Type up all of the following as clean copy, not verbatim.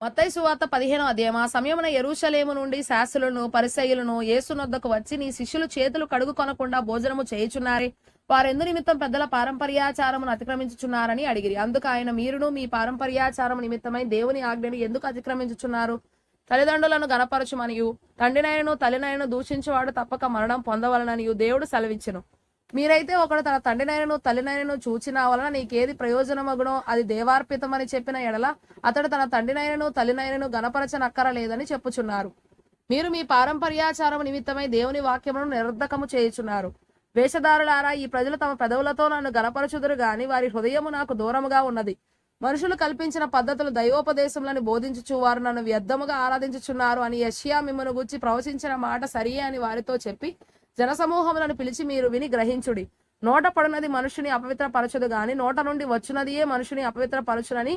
మత్తయి సువార్త 15వ అధ్యాయం. ఆ సమయమున యెరూషలేము నుండి శాస్త్రులను పరిసయ్యులను యేసునొద్దకు వచ్చి, నీ శిష్యులు చేతులు కడుగుకొనకుండా భోజనము చేయుచున్నారే, వారెందు నిమిత్తం పెద్దల పారంపర్యాచారమును అతిక్రమించుచున్నారని అడిగిరి. అందుకు ఆయన, మీరును మీ పారంపర్యాచారము నిమిత్తమై దేవుని ఆజ్ఞను ఎందుకు అతిక్రమించుచున్నారు? తల్లిదండ్రులను గణపరచుమనియు తండ్రినైనను తల్లినైనను దూషించువాడు తప్పక మరణం పొందవలననియు దేవుడు సెలవిచ్చెను. మీరైతే ఒకడు తన తండ్రినైనను తల్లినైనను చూచిన వలన నీకేది ప్రయోజనమగునో అది దేవార్పితమని చెప్పిన ఎడల అతడు తన తండ్రినైనను తల్లినైనను గణపరచనక్కరలేదని చెప్పుచున్నారు. మీరు మీ పారంపర్యాచారము నిమిత్తమై దేవుని వాక్యమును నిరర్ధకము చేయుచున్నారు. వేషధారులారా, ఈ ప్రజలు తమ పెదవులతో నన్ను గణపరచుదురు గాని వారి హృదయము నాకు దూరముగా ఉన్నది. మనుషులు కల్పించిన పద్ధతులు దైవోపదేశములను బోధించుచు వారు నన్ను వ్యర్థముగా ఆరాధించుచున్నారు అని యెషయా మిమ్మును గూర్చి ప్రవచించిన మాట సరియే అని వారితో చెప్పి, జనసమూహములను పిలిచి మీరు విని గ్రహించుడి. నోట పడునది మనుషుని అపవిత్రపరచదు గాని నోట నుండి వచ్చునదియే మనుషుని అపవిత్రపరచునని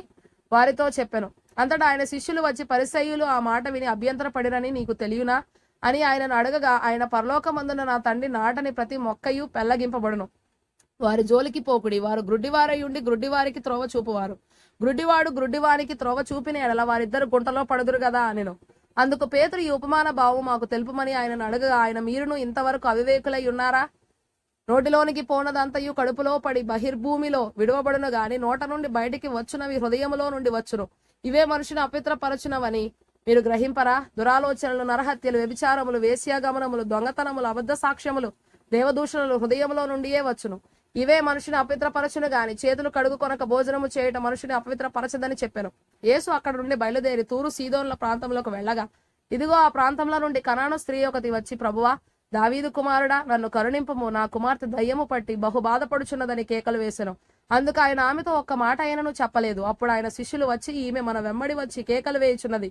వారితో చెప్పెను. అంతటా ఆయన శిష్యులు వచ్చి, పరిసయ్యులు ఆ మాట విని అభ్యంతరపడిరని నీకు తెలియనా అని ఆయనను అడగగా, ఆయన, పరలోకమందున నా తండ్రి నాటని ప్రతి మొక్కయు పెళ్లగింపబడును. వారి జోలికి పోకుడి. వారు గ్రుడ్డివారై ఉండి గ్రుడ్డివారికి త్రోవ చూపువారు. గ్రుడ్డివాడు గ్రుడ్డివానికి త్రోవ చూపిన ఎడల వారిద్దరు గుంటలో పడుదురు గదా అనెను. అందుకు పేతురు, ఈ ఉపమాన భావం మాకు తెలుపుమని ఆయనను అడగగా, ఆయన, మీరును ఇంతవరకు అవివేకులై ఉన్నారా? నోటిలోనికి పోనదంతయు కడుపులో పడి బహిర్భూమిలో విడువబడును గాని నోట నుండి బయటికి వచ్చునవి హృదయములో నుండి వచ్చును. ఇవే మనుషుని అపవిత్రపరచునవని మీరు గ్రహింపరా? దురాలోచనలు, నరహత్యలు, వ్యభిచారములు, వేశ్యాగమనములు, దొంగతనములు, అబద్ధ సాక్ష్యములు, దేవదూషణలు హృదయములో నుండియే వచ్చును. ఇవే మనుషుని అపవిత్రపరచును గాని చేతులు కడుగు కొనక భోజనము చేయటం మనుషుని అపవిత్రపరచదని చెప్పాను. యేసు అక్కడ నుండి బయలుదేరి తూరు సీదోన్ల ప్రాంతంలోకి వెళ్ళగా, ఇదిగో ఆ ప్రాంతంలో నుండి కనాను స్త్రీ ఒకటి వచ్చి, ప్రభువా, దావీదు కుమారుడా, నన్ను కరుణింపుము, నా కుమార్తె దయ్యము పట్టి బహు బాధపడుచున్నదని కేకలు వేసెను. అందుకు ఆయన ఆమెతో ఒక్క మాట అయినను చెప్పలేదు. అప్పుడు ఆయన శిష్యులు వచ్చి, ఈమె మన వెంబడి వచ్చి కేకలు వేయుచున్నది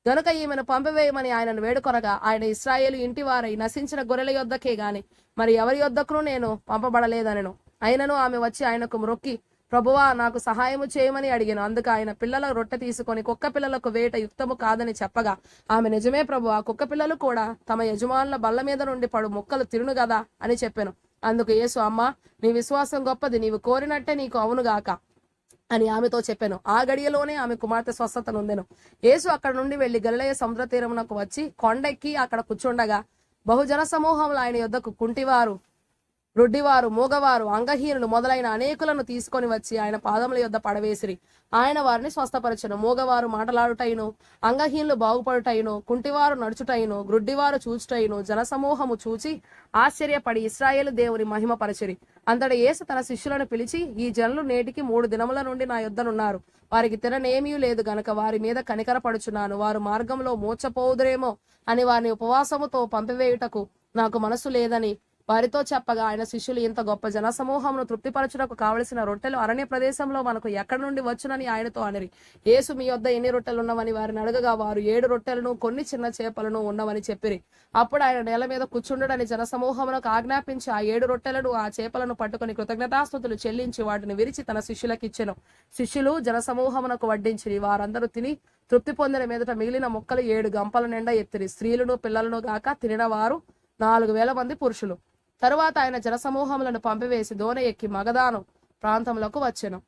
గనుక ఈమెను పంపివేయమని ఆయనను వేడుకొనగా, ఆయన, ఇశ్రాయేలు ఇంటి వారై నశించిన గొర్రెల యొద్దకే గాని మరి ఎవరి యొద్దకును నేను పంపబడలేదనెను. అయినను ఆమె వచ్చి ఆయనకు మ్రొక్కి, ప్రభువా, నాకు సహాయము చేయమని అడిగాను. అందుకు ఆయన, పిల్లల రొట్టె తీసుకొని కుక్క పిల్లలకు వేట యుక్తము కాదని చెప్పగా, ఆమె, నిజమే ప్రభువా, కుక్క పిల్లలు కూడా తమ యజమానుల బల్ల మీద నుండి పడు ముక్కలు తిరును గదా అని చెప్పాను. అందుకు యేసు, అమ్మా, నీ విశ్వాసం గొప్పది, నీవు కోరినట్టే నీకు అవునుగాక అని ఆమెతో చెప్పాను. ఆ గడియలోనే ఆమె కుమార్తె స్వస్థత నొందెను. యేసు అక్కడ నుండి వెళ్లి గలిలయ సముద్ర తీరమునకు వచ్చి కొండెక్కి అక్కడ కూర్చుండగా, బహుజన సమూహంలో ఆయన యొద్దకు కుంటివారు, రొడ్డివారు, మూగవారు, అంగహీనులు మొదలైన అనేకులను తీసుకొని వచ్చి ఆయన పాదముల యొద్ద పడవేసిరి. ఆయన వారిని స్వస్థపరచెను. మూగవారు మాటలాడుటైను, అంగహీనులు బాగుపడుటైను, కుంటివారు నడుచుటైను, గ్రుడ్డివారు చూచుటైను జనసమూహము చూచి ఆశ్చర్యపడి ఇశ్రాయేలు దేవుని మహిమపరచిరి. అంతట యేసు తన శిష్యులను పిలిచి, ఈ జనులు నేటికి 3 దినముల నుండి నా యొద్దనున్నారు. వారికి తిననేమీ లేదు గనక వారి మీద కనికరపడుచున్నాను. వారు మార్గంలో మూర్ఛపోవుదురేమో అని వారిని ఉపవాసముతో పంపివేయుటకు నాకు మనసు లేదని వారితో చెప్పగా, ఆయన శిష్యులు, ఇంత గొప్ప జనసమూహమును తృప్తిపరచుటకు కావలసిన రొట్టెలు అరణ్య ప్రదేశంలో మనకు ఎక్కడి నుండి వచ్చునని ఆయనతో అనిరి. యేసు, మీ యొద్ద ఎన్ని రొట్టెలు ఉన్నవని వారిని అడగగా, వారు 7 రొట్టెలను కొన్ని చిన్న చేపలను ఉన్నవని చెప్పిరి. అప్పుడు ఆయన నేల మీద కూర్చుండడని జనసమూహమునకు ఆజ్ఞాపించి ఆ 7 రొట్టెలను ఆ చేపలను పట్టుకుని కృతజ్ఞతాస్తుతులు చెల్లించి వాటిని విరిచి తన శిష్యులకిచ్చెను. శిష్యులు జనసమూహమునకు వడ్డించిరి. వారందరూ తిని తృప్తి పొందిన మీదట మిగిలిన ముక్కలు 7 గంపల నిండా ఎత్తిరి. స్త్రీలను పిల్లలను గాక తినిన వారు 4,000 మంది పురుషులు. తరువాత ఆయన జనసమూహములను పంపివేసి దోణి ఎక్కి మగదాను ప్రాంతంలోకి వచ్చెను.